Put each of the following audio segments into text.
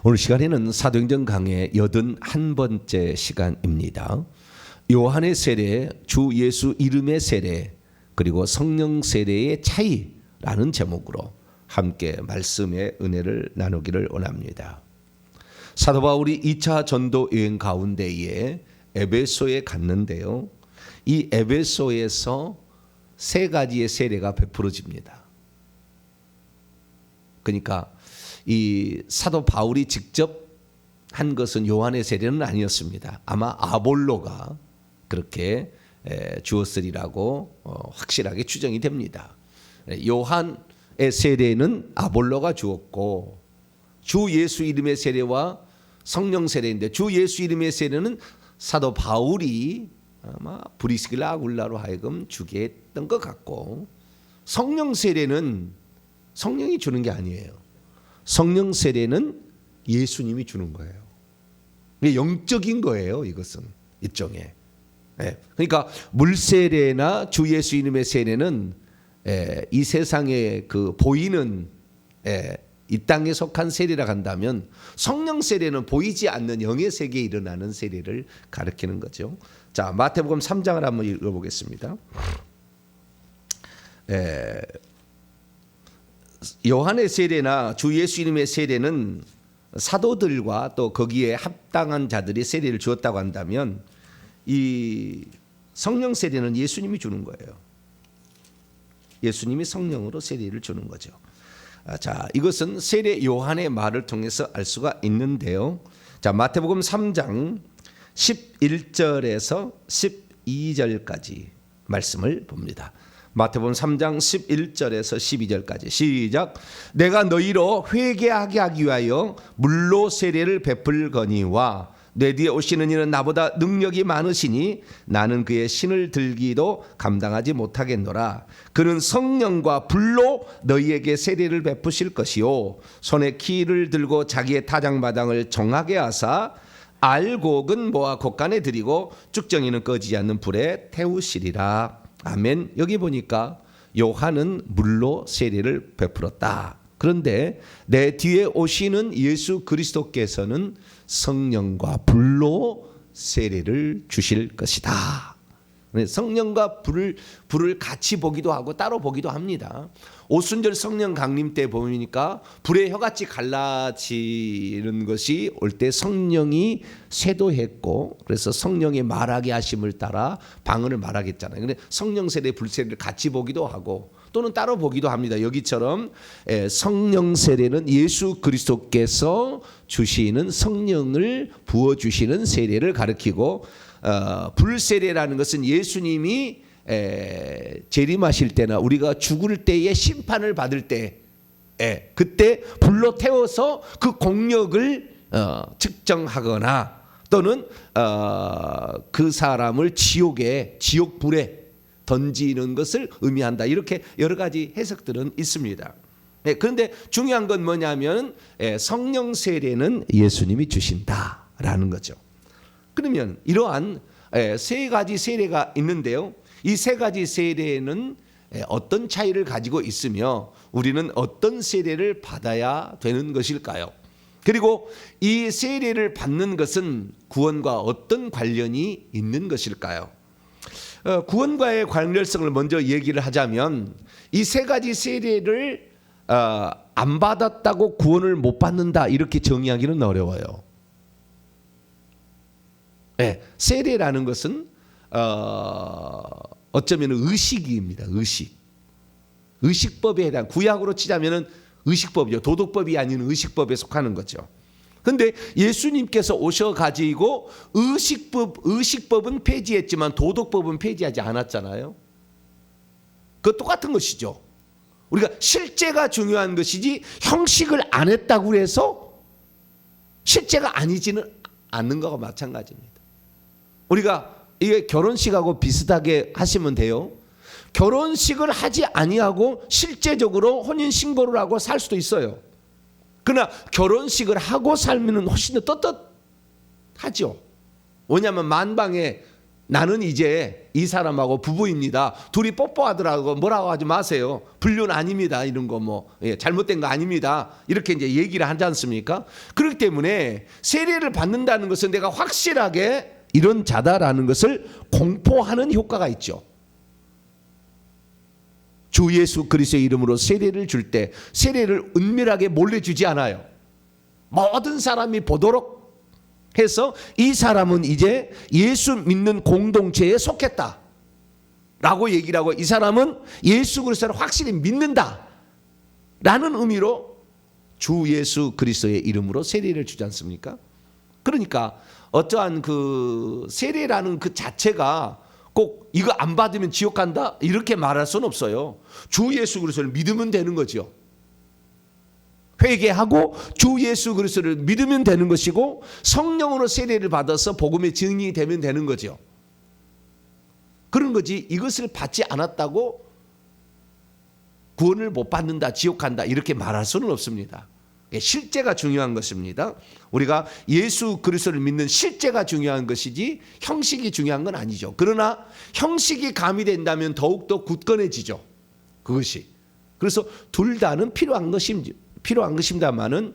오늘 시간에는 사도행전 강의 81번째 시간입니다. 요한의 세례, 주 예수 이름의 세례, 그리고 성령 세례의 차이라는 제목으로 함께 말씀의 은혜를 나누기를 원합니다. 사도 바울이 2차 전도 여행 가운데에 에베소에 갔는데요. 이 에베소에서 세 가지의 세례가 베풀어집니다. 그러니까 이 사도 바울이 직접 한 것은 요한의 세례는 아니었습니다. 아마 아볼로가 그렇게 주었으리라고 확실하게 추정이 됩니다. 요한의 세례는 아볼로가 주었고, 주 예수 이름의 세례와 성령 세례인데, 주 예수 이름의 세례는 사도 바울이 아마 브리스길라 아굴라로 하여금 주게 했던 것 같고, 성령 세례는 성령이 주는 게 아니에요. 성령 세례는 예수님이 주는 거예요. 영적인 거예요. 이것은 일종의. 그러니까 물 세례나 주 예수 이름의 세례는 이 세상에 그 보이는 이 땅에 속한 세례라 한다면, 성령 세례는 보이지 않는 영의 세계에 일어나는 세례를 가리키는 거죠. 자, 마태복음 3장을 한번 읽어보겠습니다. 요한의 세례나 주 예수 이름의 세례는 사도들과 또 거기에 합당한 자들이 세례를 주었다고 한다면, 이 성령 세례는 예수님이 주는 거예요. 예수님이 성령으로 세례를 주는 거죠. 자, 이것은 세례 요한의 말을 통해서 알 수가 있는데요. 자, 마태복음 3장 11절에서 12절까지 말씀을 봅니다. 마태복음 3장 11절에서 12절까지 시작. 내가 너희로 회개하게 하기 위하여 물로 세례를 베풀거니와 내 뒤에 오시는 이는 나보다 능력이 많으시니 나는 그의 신을 들기도 감당하지 못하겠노라. 그는 성령과 불로 너희에게 세례를 베푸실 것이요 손에 키를 들고 자기의 타작마당을 정하게 하사 알곡은 모아 곳간에 들이고 쭉정이는 꺼지지 않는 불에 태우시리라. 아멘. 여기 보니까 요한은 물로 세례를 베풀었다. 그런데 내 뒤에 오시는 예수 그리스도께서는 성령과 불로 세례를 주실 것이다. 성령과 불을 같이 보기도 하고 따로 보기도 합니다. 오순절 성령 강림 때 보니까 불의 혀같이 갈라지는 것이 올 때 성령이 쇄도했고, 그래서 성령의 말하게 하심을 따라 방언을 말하겠잖아요. 근데 성령 세례, 불 세례를 같이 보기도 하고 또는 따로 보기도 합니다. 여기처럼 성령 세례는 예수 그리스도께서 주시는 성령을 부어 주시는 세례를 가리키고, 불 세례라는 것은 예수님이 재림하실 때나 우리가 죽을 때에 심판을 받을 때, 그때 불로 태워서 그 공력을 측정하거나 또는 그 사람을 지옥 불에 던지는 것을 의미한다. 이렇게 여러 가지 해석들은 있습니다. 그런데 중요한 건 뭐냐면 성령 세례는 예수님이 주신다라는 거죠. 그러면 이러한 세 가지 세례가 있는데요. 이 세 가지 세례는 어떤 차이를 가지고 있으며 우리는 어떤 세례를 받아야 되는 것일까요? 그리고 이 세례를 받는 것은 구원과 어떤 관련이 있는 것일까요? 구원과의 관련성을 먼저 얘기를 하자면, 이 세 가지 세례를 안 받았다고 구원을 못 받는다, 이렇게 정의하기는 어려워요. 세례라는 것은 어쩌면 의식입니다. 의식법에 해당, 구약으로 치자면 의식법이죠. 도덕법이 아닌 의식법에 속하는 거죠. 그런데 예수님께서 오셔가지고 의식법은 폐지했지만 도덕법은 폐지하지 않았잖아요. 그거 똑같은 것이죠. 우리가 실제가 중요한 것이지 형식을 안 했다고 해서 실제가 아니지는 않는 것과 마찬가지입니다. 우리가 이게 결혼식하고 비슷하게 하시면 돼요. 결혼식을 하지 아니하고 실제적으로 혼인 신고를 하고 살 수도 있어요. 그러나 결혼식을 하고 살면 훨씬 더 떳떳하죠. 왜냐하면 만방에 나는 이제 이 사람하고 부부입니다. 둘이 뽀뽀하더라고 뭐라고 하지 마세요. 불륜 아닙니다. 이런 거 뭐 잘못된 거 아닙니다. 이렇게 이제 얘기를 하지 않습니까? 그렇기 때문에 세례를 받는다는 것은 내가 확실하게 이런 자다라는 것을 공포하는 효과가 있죠. 주 예수 그리스도의 이름으로 세례를 줄 때 세례를 은밀하게 몰래 주지 않아요. 모든 사람이 보도록 해서 이 사람은 이제 예수 믿는 공동체에 속했다 라고 얘기를 하고 이 사람은 예수 그리스도를 확실히 믿는다 라는 의미로 주 예수 그리스도의 이름으로 세례를 주지 않습니까? 그러니까 어떠한 그 세례라는 그 자체가 꼭 이거 안 받으면 지옥 간다 이렇게 말할 수는 없어요. 주 예수 그리스도를 믿으면 되는 거죠. 회개하고 주 예수 그리스도를 믿으면 되는 것이고 성령으로 세례를 받아서 복음의 증인이 되면 되는 거죠. 그런 거지 이것을 받지 않았다고 구원을 못 받는다 지옥 간다 이렇게 말할 수는 없습니다. 실제가 중요한 것입니다. 우리가 예수 그리스도를 믿는 실제가 중요한 것이지 형식이 중요한 건 아니죠. 그러나 형식이 가미된다면 더욱더 굳건해지죠. 그것이. 그래서 둘 다는 필요한 것입니다만은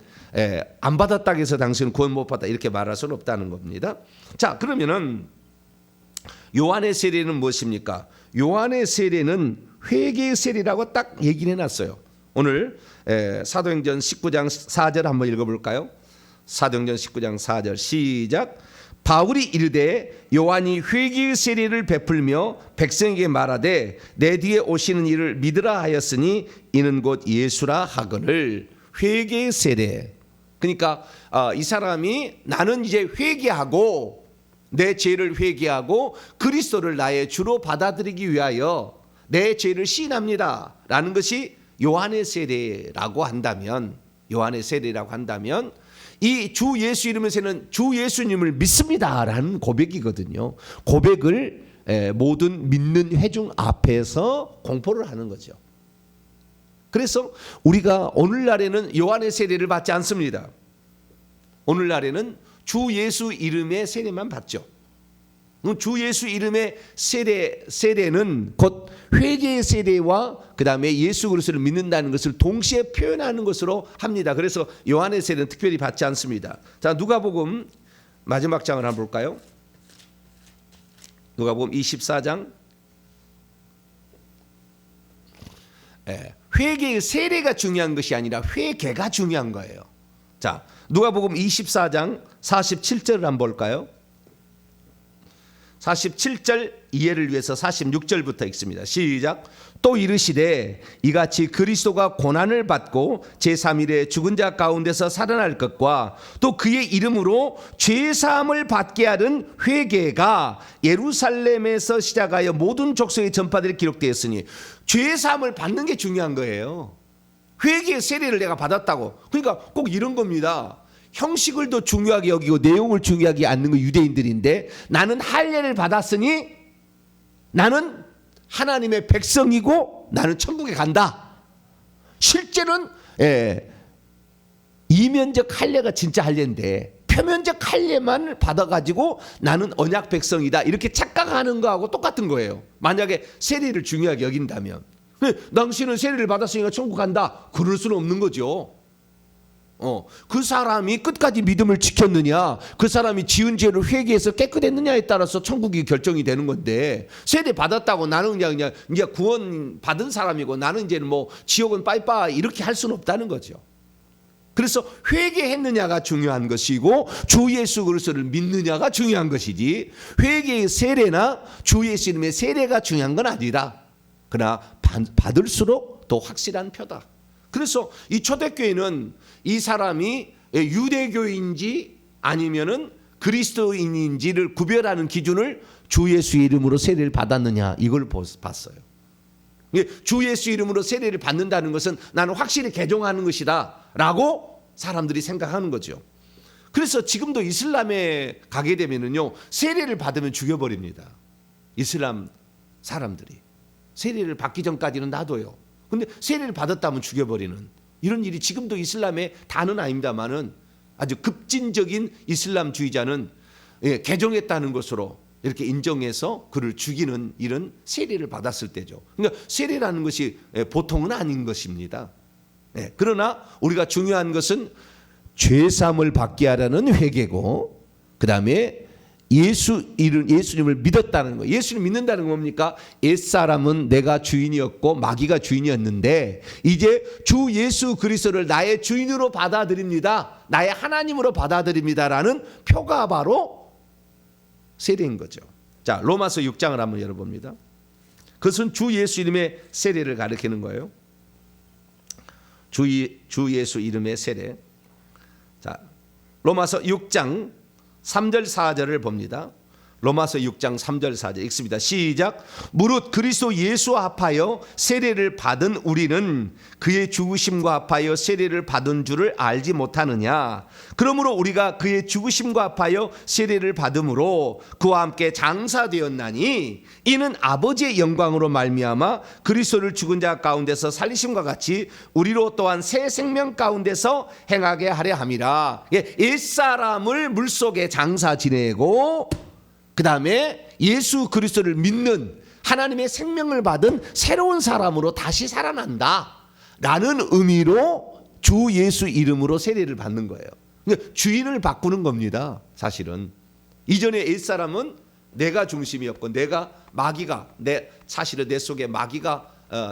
안 받았다고 해서 당신은 구원 못 받았다 이렇게 말할 수는 없다는 겁니다. 자, 그러면은 요한의 세례는 무엇입니까? 요한의 세례는 회개의 세례라고 딱 얘기를 해놨어요. 오늘 사도행전 19장 4절 한번 읽어볼까요? 사도행전 19장 4절 시작. 바울이 이르되 요한이 회개의 세례를 베풀며 백성에게 말하되 내 뒤에 오시는 이를 믿으라 하였으니 이는 곧 예수라 하거늘. 회개의 세례. 그러니까 이 사람이 나는 이제 회개하고 내 죄를 회개하고 그리스도를 나의 주로 받아들이기 위하여 내 죄를 시인합니다 라는 것이 요한의 세례라고 한다면 이 주 예수 이름에서는 주 예수님을 믿습니다라는 고백이거든요. 고백을 모든 믿는 회중 앞에서 공포를 하는 거죠. 그래서 우리가 오늘날에는 요한의 세례를 받지 않습니다. 오늘날에는 주 예수 이름의 세례만 받죠. 주 예수 이름의 세례는 곧 회개의 세례와 그 다음에 예수 그리스도를 믿는다는 것을 동시에 표현하는 것으로 합니다. 그래서 요한의 세례는 특별히 받지 않습니다. 자, 누가복음 마지막 장을 한번 볼까요? 누가복음 24장. 회개의 세례가 중요한 것이 아니라 회개가 중요한 거예요. 자, 누가복음 24장 47절을 한번 볼까요? 47절 이해를 위해서 46절부터 읽습니다. 시작. 또 이르시되 이같이 그리스도가 고난을 받고 제3일에 죽은 자 가운데서 살아날 것과 또 그의 이름으로 죄사함을 받게 하는 회개가 예루살렘에서 시작하여 모든 족속에 전파되어 기록되었으니 죄사함을 받는 게 중요한 거예요. 회개의 세례를 내가 받았다고. 그러니까 꼭 이런 겁니다. 형식을 더 중요하게 여기고 내용을 중요하게 않는 거 유대인들인데 나는 할례를 받았으니 나는 하나님의 백성이고 나는 천국에 간다. 실제는 이면적 할례가 진짜 할례인데 표면적 할례만 받아가지고 나는 언약 백성이다 이렇게 착각하는 거하고 똑같은 거예요. 만약에 세례를 중요하게 여긴다면 당신은 세례를 받았으니까 천국 간다 그럴 수는 없는 거죠. 그 사람이 끝까지 믿음을 지켰느냐, 그 사람이 지은 죄를 회개해서 깨끗했느냐에 따라서 천국이 결정이 되는 건데 세례 받았다고 나는 그냥 이제 구원 받은 사람이고 나는 이제 뭐 지옥은 빠이빠이 이렇게 할 수는 없다는 거죠. 그래서 회개했느냐가 중요한 것이고 주 예수 그리스도를 믿느냐가 중요한 것이지 회개의 세례나 주 예수 이름의 세례가 중요한 건 아니다. 그러나 받을수록 더 확실한 표다. 그래서 이 초대교회는 이 사람이 유대교인지 아니면은 그리스도인인지를 구별하는 기준을 주 예수 이름으로 세례를 받았느냐 이걸 봤어요. 주 예수 이름으로 세례를 받는다는 것은 나는 확실히 개종하는 것이다 라고 사람들이 생각하는 거죠. 그래서 지금도 이슬람에 가게 되면은요 세례를 받으면 죽여버립니다. 이슬람 사람들이 세례를 받기 전까지는 놔둬요. 근데 세례를 받았다면 죽여버리는 이런 일이 지금도 이슬람에 다는 아닙니다만은 아주 급진적인 이슬람주의자는 개종했다는 것으로 이렇게 인정해서 그를 죽이는 이런 세례를 받았을 때죠. 그러니까 세례라는 것이 보통은 아닌 것입니다. 그러나 우리가 중요한 것은 죄사함을 받게 하라는 회개고, 그 다음에 예수님을 믿었다는 거. 예수님 믿는다는 건 뭡니까? 옛사람은 내가 주인이었고 마귀가 주인이었는데 이제 주 예수 그리스도를 나의 주인으로 받아들입니다. 나의 하나님으로 받아들입니다라는 표가 바로 세례인 거죠. 자, 로마서 6장을 한번 열어봅니다. 그것은 주 예수 이름의 세례를 가리키는 거예요. 주 예수 이름의 세례. 자, 로마서 6장 3절 4절을 봅니다. 로마서 6장 3절 4절 읽습니다. 시작. 무릇 그리스도 예수와 합하여 세례를 받은 우리는 그의 죽으심과 합하여 세례를 받은 줄을 알지 못하느냐. 그러므로 우리가 그의 죽으심과 합하여 세례를 받음으로 그와 함께 장사되었나니 이는 아버지의 영광으로 말미암아 그리스도를 죽은 자 가운데서 살리심과 같이 우리로 또한 새 생명 가운데서 행하게 하려 함이라. 옛사람을 물속에 장사 지내고 그 다음에 예수 그리스도를 믿는 하나님의 생명을 받은 새로운 사람으로 다시 살아난다 라는 의미로 주 예수 이름으로 세례를 받는 거예요. 그러니까 주인을 바꾸는 겁니다. 사실은 이전에 옛사람은 내가 중심이었고 내가 마귀가 사실은 내 속에 마귀가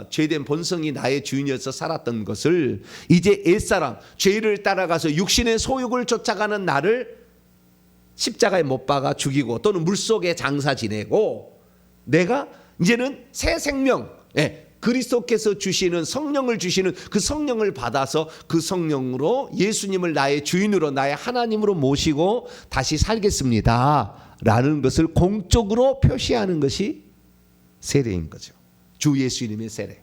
죄된 본성이 나의 주인이어서 살았던 것을 이제 옛사람 죄를 따라가서 육신의 소욕을 쫓아가는 나를 십자가에 못 박아 죽이고 또는 물속에 장사 지내고 내가 이제는 새 생명, 그리스도께서 주시는 성령을 주시는 그 성령을 받아서 그 성령으로 예수님을 나의 주인으로 나의 하나님으로 모시고 다시 살겠습니다 라는 것을 공적으로 표시하는 것이 세례인 거죠. 주 예수 이름의 세례.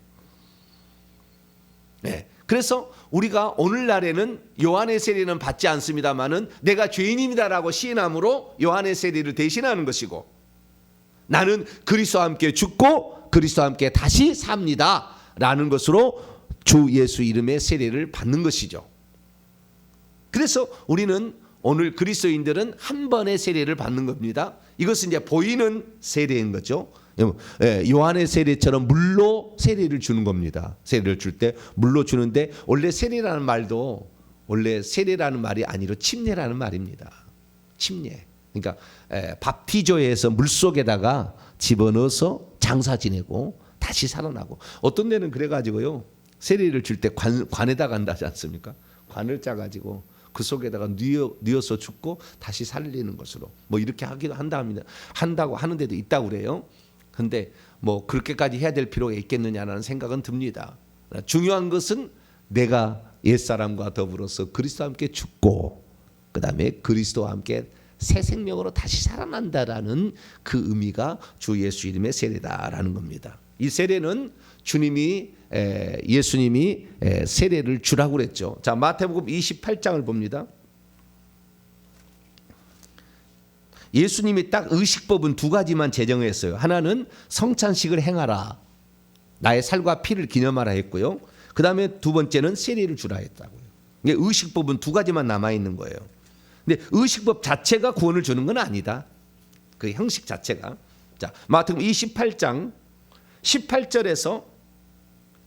그래서 우리가 오늘날에는 요한의 세례는 받지 않습니다만은 내가 죄인입니다라고 시인함으로 요한의 세례를 대신하는 것이고, 나는 그리스도와 함께 죽고 그리스도와 함께 다시 삽니다 라는 것으로 주 예수 이름의 세례를 받는 것이죠. 그래서 우리는 오늘 그리스도인들은 한 번의 세례를 받는 겁니다. 이것은 이제 보이는 세례인 거죠. 요한의 세례처럼 물로 세례를 주는 겁니다. 세례를 줄 때 물로 주는데 원래 세례라는 말도 원래 세례라는 말이 아니라 침례라는 말입니다. 침례. 그러니까 밥티조에서 물속에다가 집어넣어서 장사 지내고 다시 살아나고, 어떤 데는 그래가지고요 세례를 줄 때 관에다 간다지 않습니까? 관을 짜가지고 그 속에다가 뉘어서 죽고 다시 살리는 것으로 뭐 이렇게 하기도 한다고 하는 데도 있다고 그래요. 근데 뭐 그렇게까지 해야 될 필요가 있겠느냐라는 생각은 듭니다. 중요한 것은 내가 옛사람과 더불어서 그리스도와 함께 죽고 그 다음에 그리스도와 함께 새 생명으로 다시 살아난다라는 그 의미가 주 예수 이름의 세례다라는 겁니다. 이 세례는 예수님이 세례를 주라고 그랬죠. 자, 마태복음 28장을 봅니다. 예수님이 딱 의식법은 두 가지만 제정했어요. 하나는 성찬식을 행하라, 나의 살과 피를 기념하라 했고요. 그 다음에 두 번째는 세례를 주라 했다고요. 의식법은 두 가지만 남아있는 거예요. 근데 의식법 자체가 구원을 주는 건 아니다. 그 형식 자체가. 자, 마태복음 28장 18절에서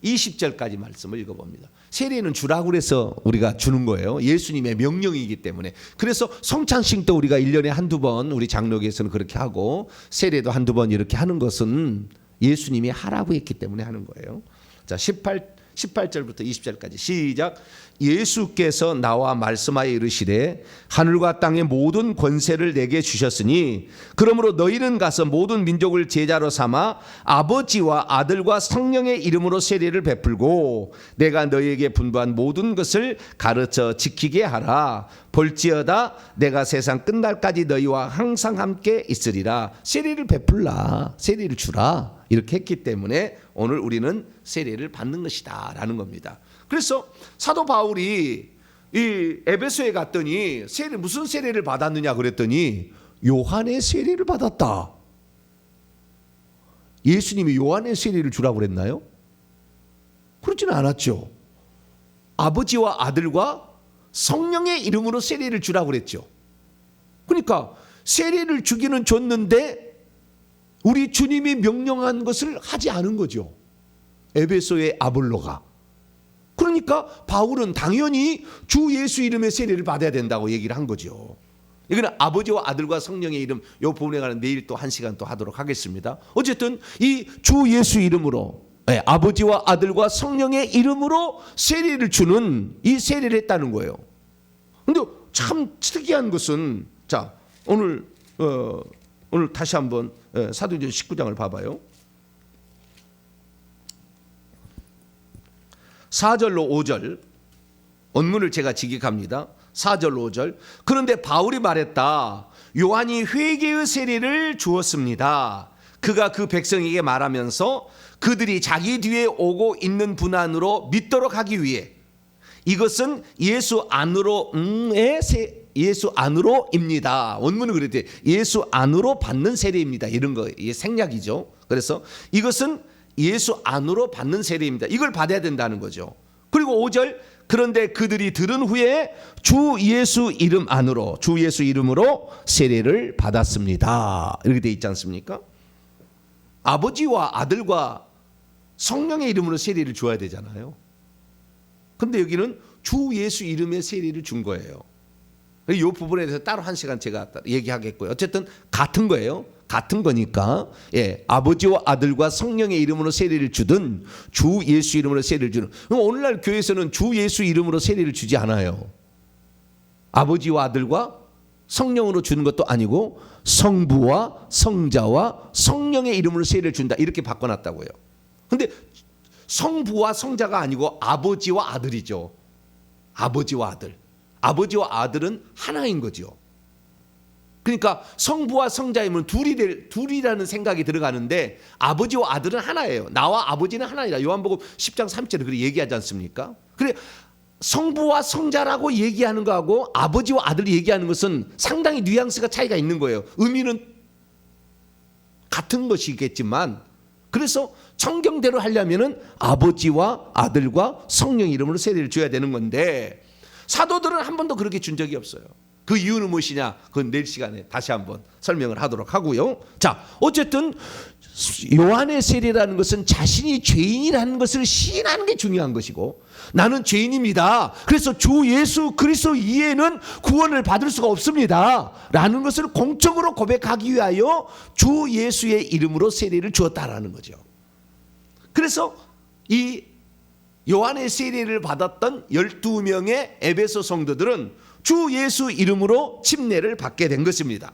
20절까지 말씀을 읽어봅니다. 세례는 주라고 그래서 우리가 주는 거예요. 예수님의 명령이기 때문에. 그래서 성찬식도 우리가 1년에 한두 번 우리 장로교에서는 그렇게 하고 세례도 한두 번 이렇게 하는 것은 예수님이 하라고 했기 때문에 하는 거예요. 자, 18절부터 20절까지 시작. 예수께서 나와 말씀하여 이르시되 하늘과 땅의 모든 권세를 내게 주셨으니 그러므로 너희는 가서 모든 민족을 제자로 삼아 아버지와 아들과 성령의 이름으로 세례를 베풀고 내가 너희에게 분부한 모든 것을 가르쳐 지키게 하라. 볼지어다 내가 세상 끝날까지 너희와 항상 함께 있으리라. 세례를 베풀라, 세례를 주라 이렇게 했기 때문에 오늘 우리는 세례를 받는 것이다 라는 겁니다. 그래서 사도 바울이 이 에베소에 갔더니 무슨 세례를 받았느냐 그랬더니 요한의 세례를 받았다. 예수님이 요한의 세례를 주라고 그랬나요? 그렇지는 않았죠. 아버지와 아들과 성령의 이름으로 세례를 주라고 그랬죠. 그러니까 세례를 주기는 줬는데 우리 주님이 명령한 것을 하지 않은 거죠. 에베소의 아볼로가. 그러니까 바울은 당연히 주 예수 이름의 세례를 받아야 된다고 얘기를 한 거죠. 이거는 아버지와 아들과 성령의 이름, 이 부분에 관한 내일 또 1시간 또 하도록 하겠습니다. 어쨌든 이 주 예수 이름으로, 아버지와 아들과 성령의 이름으로 세례를 주는 이 세례를 했다는 거예요. 근데 참 특이한 것은, 자, 오늘 다시 한번 사도행전 19장을 봐봐요. 4절로 5절 원문을 제가 직역합니다. 4절로 5절. 그런데 바울이 말했다. 요한이 회개의 세례를 주었습니다. 그가 그 백성에게 말하면서 그들이 자기 뒤에 오고 있는 분 안으로 믿도록 하기 위해 이것은 예수 안으로입니다. 원문은 그랬대. 예수 안으로 받는 세례입니다. 이런 거 이게 생략이죠. 그래서 이것은 예수 안으로 받는 세례입니다. 이걸 받아야 된다는 거죠. 그리고 5절. 그런데 그들이 들은 후에 주 예수 이름 안으로, 주 예수 이름으로 세례를 받았습니다. 이렇게 돼 있지 않습니까? 아버지와 아들과 성령의 이름으로 세례를 줘야 되잖아요. 근데 여기는 주 예수 이름의 세례를 준 거예요. 이 부분에 대해서 따로 1시간 제가 얘기하겠고요. 어쨌든 같은 거예요. 같은 거니까, 아버지와 아들과 성령의 이름으로 세례를 주든 주 예수 이름으로 세례를 주는. 오늘날 교회에서는 주 예수 이름으로 세례를 주지 않아요. 아버지와 아들과 성령으로 주는 것도 아니고 성부와 성자와 성령의 이름으로 세례를 준다, 이렇게 바꿔놨다고요. 근데 성부와 성자가 아니고 아버지와 아들이죠. 아버지와 아들. 아버지와 아들은 하나인 거죠. 그러니까 성부와 성자이면 둘이라는 생각이 들어가는데 아버지와 아들은 하나예요. 나와 아버지는 하나이다. 요한복음 10장 3절에 그렇게 얘기하지 않습니까? 그래, 성부와 성자라고 얘기하는 거하고 아버지와 아들이 얘기하는 것은 상당히 뉘앙스가 차이가 있는 거예요. 의미는 같은 것이겠지만, 그래서 성경대로 하려면은 아버지와 아들과 성령 이름으로 세례를 줘야 되는 건데, 사도들은 한 번도 그렇게 준 적이 없어요. 그 이유는 무엇이냐? 그건 내일 시간에 다시 한번 설명을 하도록 하고요. 자, 어쨌든 요한의 세례라는 것은 자신이 죄인이라는 것을 시인하는 게 중요한 것이고, 나는 죄인입니다. 그래서 주 예수 그리스도 이외에는 구원을 받을 수가 없습니다. 라는 것을 공적으로 고백하기 위하여 주 예수의 이름으로 세례를 주었다라는 거죠. 그래서 이 요한의 세례를 받았던 12명의 에베소 성도들은 주 예수 이름으로 침례를 받게 된 것입니다.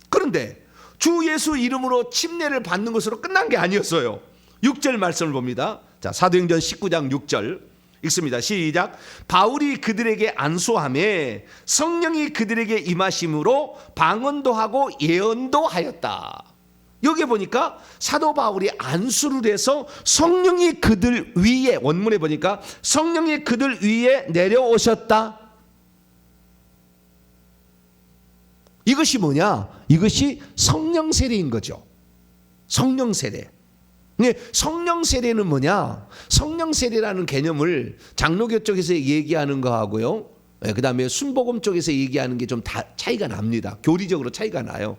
그런데 주 예수 이름으로 침례를 받는 것으로 끝난 게 아니었어요. 6절 말씀을 봅니다. 자, 사도행전 19장 6절 읽습니다. 시작. 바울이 그들에게 안수하매 성령이 그들에게 임하심으로 방언도 하고 예언도 하였다. 여기 보니까 사도 바울이 안수를 해서 성령이 그들 위에, 원문에 보니까 성령이 그들 위에 내려오셨다. 이것이 뭐냐? 이것이 성령 세례인 거죠. 성령 세례. 성령 세례는 뭐냐? 성령 세례라는 개념을 장로교 쪽에서 얘기하는 거하고요, 그 다음에 순복음 쪽에서 얘기하는 게 좀 차이가 납니다. 교리적으로 차이가 나요.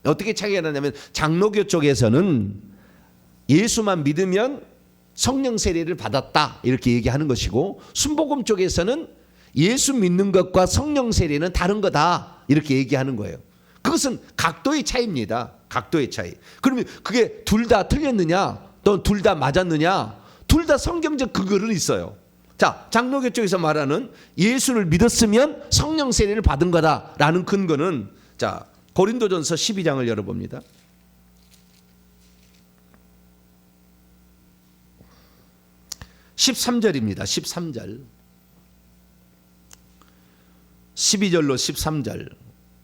어떻게 차이가 나냐면, 장로교 쪽에서는 예수만 믿으면 성령 세례를 받았다, 이렇게 얘기하는 것이고, 순복음 쪽에서는 예수 믿는 것과 성령 세례는 다른 거다, 이렇게 얘기하는 거예요. 그것은 각도의 차이입니다. 각도의 차이. 그러면 그게 둘 다 틀렸느냐, 또 둘 다 맞았느냐? 둘 다 성경적 근거는 있어요. 자, 장로교 쪽에서 말하는 예수를 믿었으면 성령 세례를 받은 거다라는 근거는, 자, 고린도전서 12장을 열어봅니다. 13절입니다. 13절. 12절로 13절.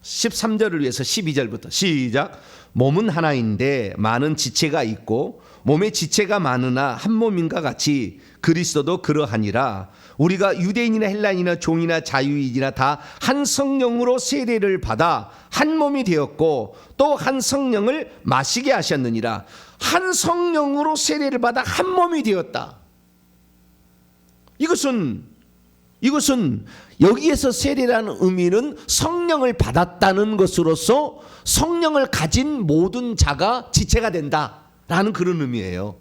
13절을 위해서 12절부터 시작. 몸은 하나인데 많은 지체가 있고 몸의 지체가 많으나 한 몸인가 같이 그리스도도 그러하니라. 우리가 유대인이나 헬라인이나 종이나 자유인이나 다 한 성령으로 세례를 받아 한 몸이 되었고 또 한 성령을 마시게 하셨느니라. 한 성령으로 세례를 받아 한 몸이 되었다. 이것은 이것은 여기에서 세례라는 의미는 성령을 받았다는 것으로서 성령을 가진 모든 자가 지체가 된다라는 그런 의미예요.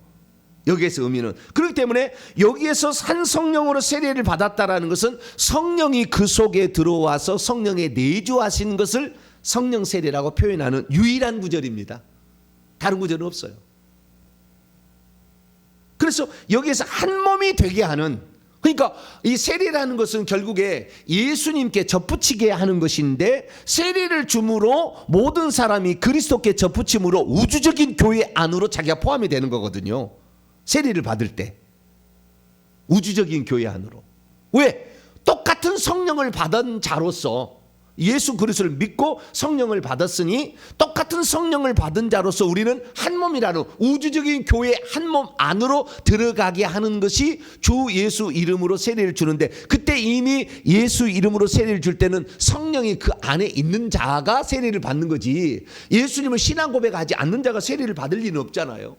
여기에서 의미는. 그렇기 때문에 여기에서 한 성령으로 세례를 받았다라는 것은 성령이 그 속에 들어와서 성령에 내주하신 것을 성령 세례라고 표현하는 유일한 구절입니다. 다른 구절은 없어요. 그래서 여기에서 한 몸이 되게 하는, 그러니까 이 세례라는 것은 결국에 예수님께 접붙이게 하는 것인데, 세례를 줌으로 모든 사람이 그리스도께 접붙임으로 우주적인 교회 안으로 자기가 포함이 되는 거거든요. 세례를 받을 때 우주적인 교회 안으로. 왜? 똑같은 성령을 받은 자로서, 예수 그리스도를 믿고 성령을 받았으니 똑같은 성령을 받은 자로서 우리는 한 몸이라는 우주적인 교회 한 몸 안으로 들어가게 하는 것이 주 예수 이름으로 세례를 주는데, 그때 이미 예수 이름으로 세례를 줄 때는 성령이 그 안에 있는 자가 세례를 받는 거지, 예수님을 신앙 고백하지 않는 자가 세례를 받을 리는 없잖아요.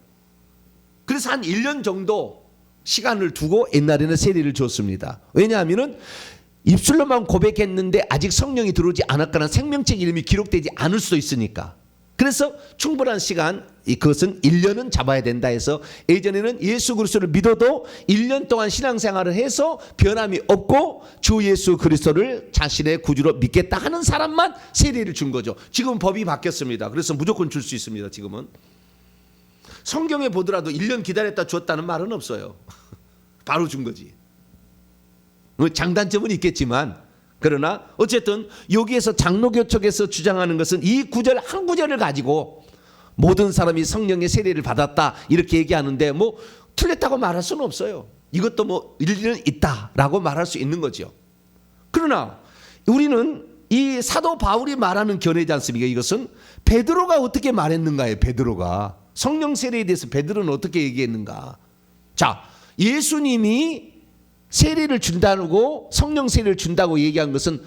그래서 한 1년 정도 시간을 두고 옛날에는 세례를 줬습니다. 왜냐하면 입술로만 고백했는데 아직 성령이 들어오지 않았거나 생명책 이름이 기록되지 않을 수도 있으니까. 그래서 충분한 시간, 그것은 1년은 잡아야 된다 해서 예전에는 예수 그리스도를 믿어도 1년 동안 신앙생활을 해서 변함이 없고 주 예수 그리스도를 자신의 구주로 믿겠다 하는 사람만 세례를 준 거죠. 지금 법이 바뀌었습니다. 그래서 무조건 줄 수 있습니다. 지금은 성경에 보더라도 1년 기다렸다 줬다는 말은 없어요. 바로 준 거지. 장단점은 있겠지만, 그러나 어쨌든 여기에서 장로교 쪽에서 주장하는 것은 이 구절 한 구절을 가지고 모든 사람이 성령의 세례를 받았다 이렇게 얘기하는데, 뭐 틀렸다고 말할 수는 없어요. 이것도 뭐 일리는 있다라고 말할 수 있는 거죠. 그러나 우리는 이 사도 바울이 말하는 견해지 않습니까? 이것은 베드로가 어떻게 말했는가요? 베드로가 성령 세례에 대해서 베드로는 어떻게 얘기했는가? 자, 예수님이 세례를 준다고, 성령 세례를 준다고 얘기한 것은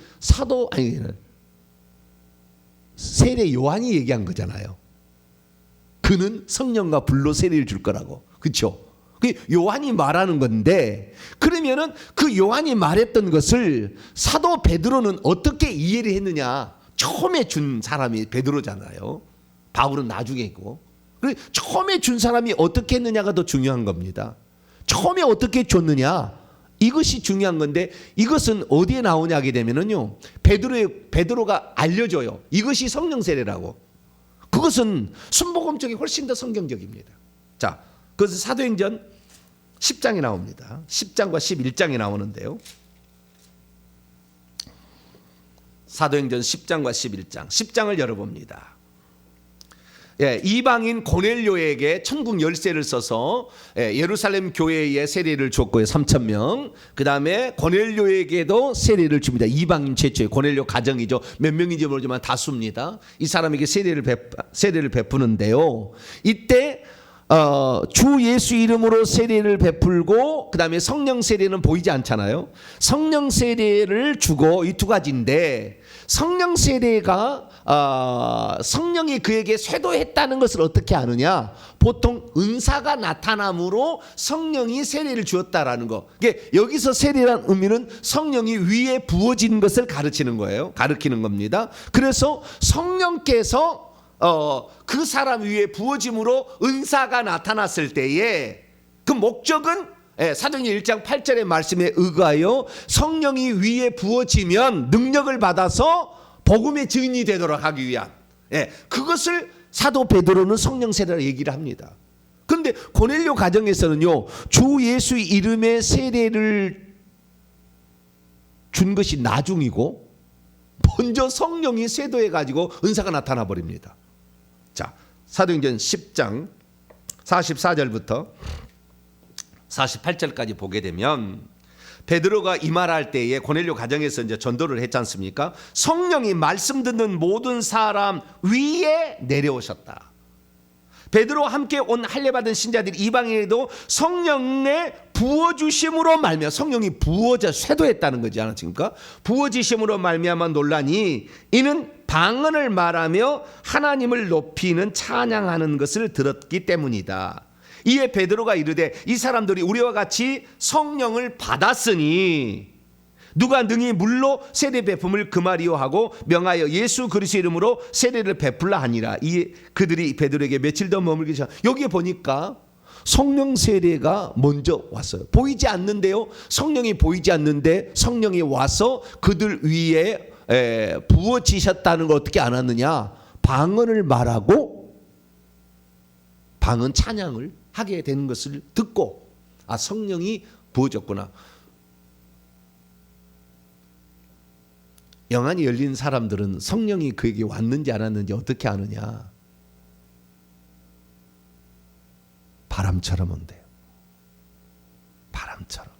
세례 요한이 얘기한 거잖아요. 그는 성령과 불로 세례를 줄 거라고. 그렇죠? 그 요한이 말하는 건데, 그러면은 그 요한이 말했던 것을 사도 베드로는 어떻게 이해를 했느냐? 처음에 준 사람이 베드로잖아요. 바울은 나중에고. 처음에 준 사람이 어떻게 했느냐가 더 중요한 겁니다. 처음에 어떻게 줬느냐, 이것이 중요한 건데, 이것은 어디에 나오냐 하게 되면은요, 베드로가 알려줘요. 이것이 성령 세례라고. 그것은 순복음 쪽이 훨씬 더 성경적입니다. 자, 그것은 사도행전 10장에 나옵니다. 10장과 11장에 나오는데요. 사도행전 10장과 11장. 10장을 열어봅니다. 이방인 고넬료에게 천국 열쇠를 써서 예루살렘 교회에 세례를 줬고요. 3,000명. 그 다음에 고넬료에게도 세례를 줍니다. 이방인 최초의 고넬료 가정이죠. 몇 명인지 모르지만 다수입니다. 이 사람에게 세례를 베푸는데요. 이때 주 예수 이름으로 세례를 베풀고, 그 다음에 성령 세례는 보이지 않잖아요. 성령 세례를 주고, 이 두 가지인데, 성령 세례가 성령이 그에게 쇄도했다는 것을 어떻게 아느냐? 보통 은사가 나타남으로 성령이 세례를 주었다라는 거. 여기서 세례란 의미는 성령이 위에 부어진 것을 가르치는 거예요. 가르치는 겁니다. 그래서 성령께서 그 사람 위에 부어짐으로 은사가 나타났을 때에 그 목적은 사도행전 1장 8절의 말씀에 의하여 성령이 위에 부어지면 능력을 받아서 복음의 증인이 되도록 하기 위한, 그것을 사도 베드로는 성령 세례라 얘기를 합니다. 그런데 고넬료 가정에서는요, 주 예수 이름의 세례를 준 것이 나중이고 먼저 성령이 쇄도해 가지고 은사가 나타나 버립니다. 자, 사도행전 10장 44절부터 48절까지 보게 되면, 베드로가 이 말할 때에 고넬료 가정에서 이제 전도를 했지 않습니까? 성령이 말씀 듣는 모든 사람 위에 내려오셨다. 베드로와 함께 온 할례 받은 신자들이 이방인에도 성령의 부어주심으로 말미암아, 성령이 부어져 쇄도했다는 거지 않습니까? 부어지심으로 말미암아 논란이, 이는 방언을 말하며 하나님을 높이는 찬양하는 것을 들었기 때문이다. 이에 베드로가 이르되, 이 사람들이 우리와 같이 성령을 받았으니 누가 능히 물로 세례 베품을 금하리요 하고 명하여 예수 그리스도 이름으로 세례를 베풀라 하니라. 이 그들이 베드로에게 며칠 더 머물기 시작. 여기에 보니까 성령 세례가 먼저 왔어요. 보이지 않는데요. 성령이 보이지 않는데 성령이 와서 그들 위에 부어지셨다는 걸 어떻게 알았느냐? 방언을 말하고 방언 찬양을 하게 되는 것을 듣고 아, 성령이 부어졌구나. 영안이 열린 사람들은 성령이 그에게 왔는지 안 왔는지 어떻게 아느냐? 바람처럼 온대요. 바람처럼.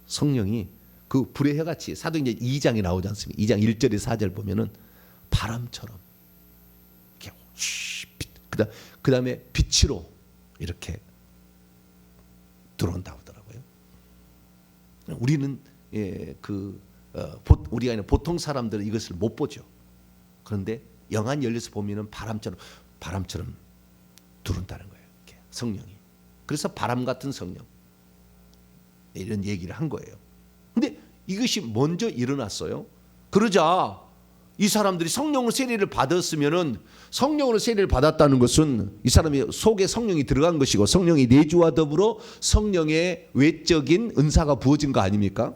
성령이 그 불의 혀같이 사도행전 2장에 나오지 않습니까? 2장 1절에서 4절 보면은 바람처럼 이렇게 그 다음에 빛으로 이렇게 들어온다고 하더라고요. 우리는 우리가 아니라 보통 사람들은 이것을 못 보죠. 그런데 영안 열려서 보면은 바람처럼 들어온다는 거예요. 이렇게 성령이. 그래서 바람 같은 성령 이런 얘기를 한 거예요. 근데 이것이 먼저 일어났어요. 그러자 이 사람들이 성령으로 세례를 받았으면은 성령으로 세례를 받았다는 것은 이 사람이 속에 성령이 들어간 것이고 성령이 내주와 더불어 성령의 외적인 은사가 부어진 거 아닙니까?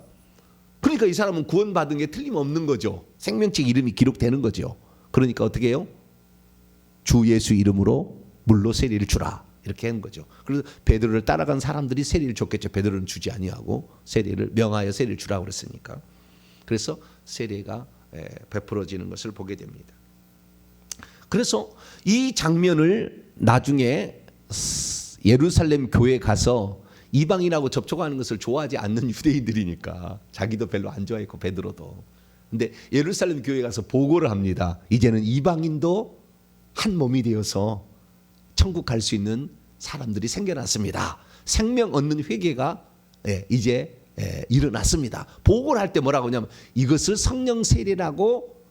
그러니까 이 사람은 구원받은 게 틀림없는 거죠. 생명책 이름이 기록되는 거죠. 그러니까 어떻게 해요? 주 예수 이름으로 물로 세례를 주라 이렇게 한 거죠. 그래서 베드로를 따라간 사람들이 세례를 줬겠죠. 베드로는 주지 아니하고 세례를 명하여 세례를 주라고 그랬으니까. 그래서 세례가 베풀어지는 것을 보게 됩니다. 그래서 이 장면을 나중에 예루살렘 교회에 가서 이방인하고 접촉하는 것을 좋아하지 않는 유대인들이니까 자기도 별로 안 좋아했고 베드로도. 근데 예루살렘 교회에 가서 보고를 합니다. 이제는 이방인도 한 몸이 되어서 천국 갈 수 있는 사람들이 생겨났습니다. 생명 얻는 회개가 이제 일어났습니다. 보고를 할 때 뭐라고 하냐면 이것을 성령 세례라고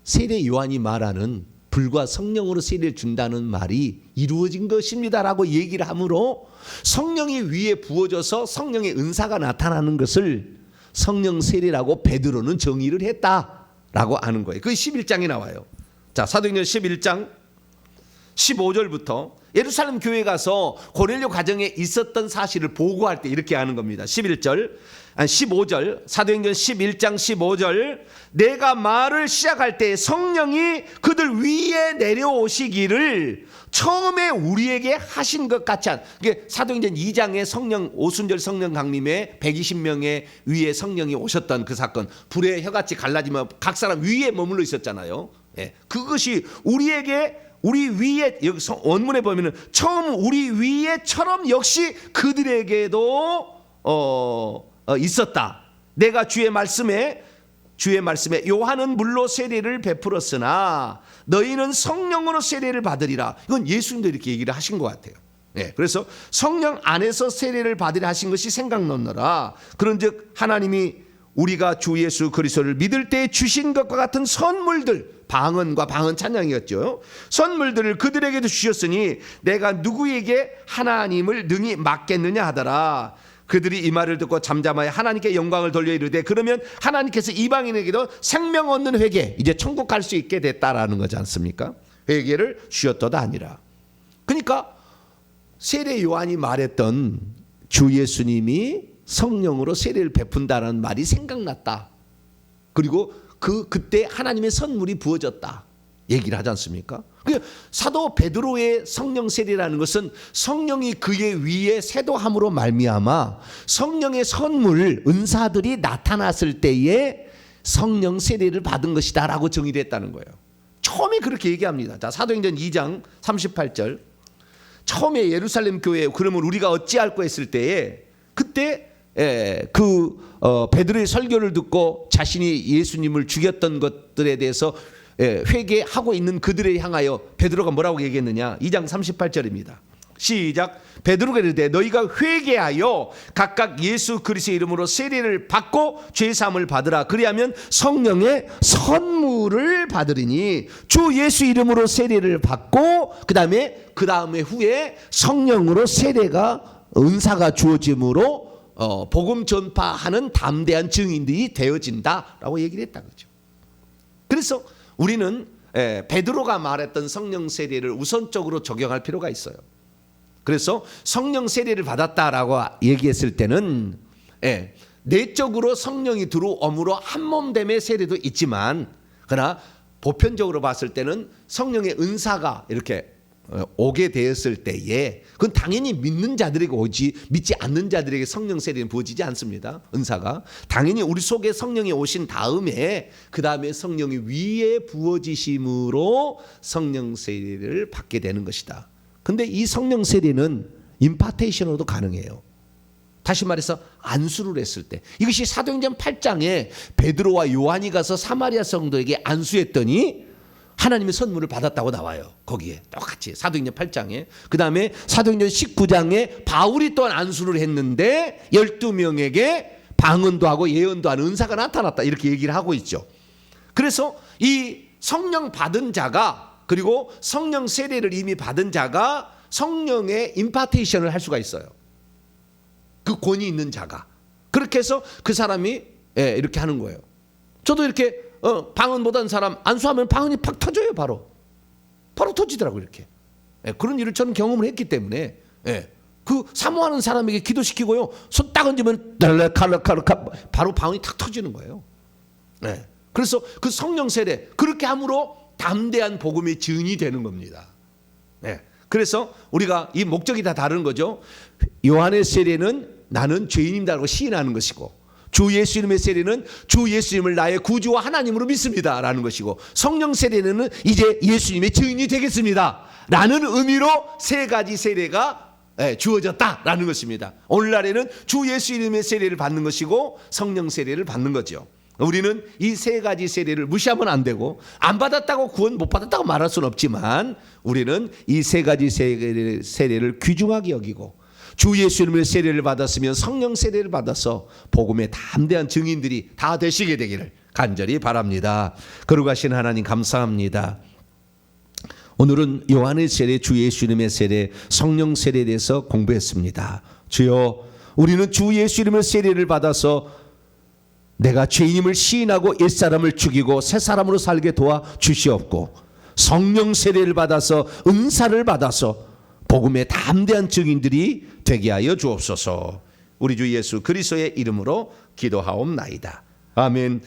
세례 요한이 말하는 불과 성령으로 세례를 준다는 말이 이루어진 것입니다라고 얘기를 하므로 성령이 위에 부어져서 성령의 은사가 나타나는 것을 성령 세례라고 베드로는 정의를 했다라고 하는 거예요. 그게 11장에 나와요. 자, 사도행전 11장 15절부터 예루살렘 교회에 가서 고넬료 가정에 있었던 사실을 보고할 때 이렇게 하는 겁니다. 15절 사도행전 11장 15절 내가 말을 시작할 때 성령이 그들 위에 내려오시기를 처음에 우리에게 하신 것 같이 한 이게 사도행전 2장에 성령 오순절 성령 강림에 120명의 위에 성령이 오셨던 그 사건 불의 혀같이 갈라지면 각 사람 위에 머물러 있었잖아요. 그것이 우리 위에 여기 원문에 보면은 처음 우리 위에처럼 역시 그들에게도 있었다. 내가 주의 말씀에 요한은 물로 세례를 베풀었으나 너희는 성령으로 세례를 받으리라. 이건 예수님도 이렇게 얘기를 하신 것 같아요. 그래서 성령 안에서 세례를 받으리라 하신 것이 생각나노라. 그런즉 하나님이 우리가 주 예수 그리스도를 믿을 때 주신 것과 같은 선물들 방언과 방언 찬양이었죠. 선물들을 그들에게도 주셨으니 내가 누구에게 하나님을 능히 맡겠느냐 하더라. 그들이 이 말을 듣고 잠잠하여 하나님께 영광을 돌려 이르되 그러면 하나님께서 이방인에게도 생명 얻는 회개 이제 천국 갈 수 있게 됐다라는 거지 않습니까? 회개를 주셨도다 아니라. 그러니까 세례 요한이 말했던 주 예수님이 성령으로 세례를 베푼다는 말이 생각났다. 그리고 그때 하나님의 선물이 부어졌다 얘기를 하지 않습니까? 사도 베드로의 성령 세례라는 것은 성령이 그의 위에 세도함으로 말미암아 성령의 선물 은사들이 나타났을 때에 성령 세례를 받은 것이다 라고 정의를 했다는 거예요. 처음에 그렇게 얘기합니다. 자, 사도행전 2장 38절 처음에 예루살렘 교회에 그러면 우리가 어찌할꼬 했을 때에 그때 베드로의 설교를 듣고 자신이 예수님을 죽였던 것들에 대해서 회개하고 있는 그들을 향하여 베드로가 뭐라고 얘기했느냐? 2장 38절입니다. 시작. 베드로가 이르되 너희가 회개하여 각각 예수 그리스도의 이름으로 세례를 받고 죄 사함을 받으라. 그리하면 성령의 선물을 받으리니 주 예수 이름으로 세례를 받고 그 다음에 후에 성령으로 세례가 은사가 주어짐으로 복음 전파하는 담대한 증인들이 되어진다라고 얘기를 했다 그죠. 그래서 우리는 베드로가 말했던 성령 세례를 우선적으로 적용할 필요가 있어요. 그래서 성령 세례를 받았다라고 얘기했을 때는 내적으로 성령이 들어옴으로 한몸됨의 세례도 있지만, 그러나 보편적으로 봤을 때는 성령의 은사가 이렇게 오게 되었을 때에 그건 당연히 믿는 자들에게 오지, 믿지 않는 자들에게 성령 세례는 부어지지 않습니다. 은사가 당연히 우리 속에 성령이 오신 다음에 그 다음에 성령이 위에 부어지심으로 성령 세례를 받게 되는 것이다. 근데 이 성령 세례는 임파테이션으로도 가능해요. 다시 말해서 안수를 했을 때, 이것이 사도행전 8장에 베드로와 요한이 가서 사마리아 성도에게 안수했더니 하나님의 선물을 받았다고 나와요. 거기에 똑같이 사도행전 8장에. 그 다음에 사도행전 19장에 바울이 또한 안수를 했는데 12명에게 방언도 하고 예언도 하는 은사가 나타났다, 이렇게 얘기를 하고 있죠. 그래서 이 성령 받은 자가, 그리고 성령 세례를 이미 받은 자가 성령의 임파테이션을 할 수가 있어요. 그 권위 있는 자가. 그렇게 해서 그 사람이 이렇게 하는 거예요. 저도 이렇게 방언 못한 사람 안수하면 방언이 팍 터져요. 바로 터지더라고요. 이렇게. 그런 일을 저는 경험을 했기 때문에 그 사모하는 사람에게 기도시키고요, 손 딱 얹으면 바로 방언이 탁 터지는 거예요. 그래서 그 성령 세례, 그렇게 함으로 담대한 복음의 증인이 되는 겁니다. 그래서 우리가 이 목적이 다 다른 거죠. 요한의 세례는 나는 죄인입니다라고 시인하는 것이고, 주 예수님의 세례는 주 예수님을 나의 구주와 하나님으로 믿습니다라는 것이고, 성령 세례는 이제 예수님의 증인이 되겠습니다 라는 의미로 세 가지 세례가 주어졌다라는 것입니다. 오늘날에는 주 예수님의 세례를 받는 것이고 성령 세례를 받는 거죠. 우리는 이 세 가지 세례를 무시하면 안 되고, 안 받았다고 구원 못 받았다고 말할 수는 없지만 우리는 이 세 가지 세례를 귀중하게 여기고, 주 예수님의 세례를 받았으면 성령 세례를 받아서 복음의 담대한 증인들이 다 되시게 되기를 간절히 바랍니다. 거룩하신 하나님 감사합니다. 오늘은 요한의 세례, 주 예수님의 세례, 성령 세례에 대해서 공부했습니다. 주여, 우리는 주 예수님의 세례를 받아서 내가 죄인임을 시인하고 옛사람을 죽이고 새 사람으로 살게 도와 주시옵고, 성령 세례를 받아서 은사를 받아서 복음의 담대한 증인들이 되게 하여 주옵소서. 우리 주 예수 그리스도의 이름으로 기도하옵나이다. 아멘.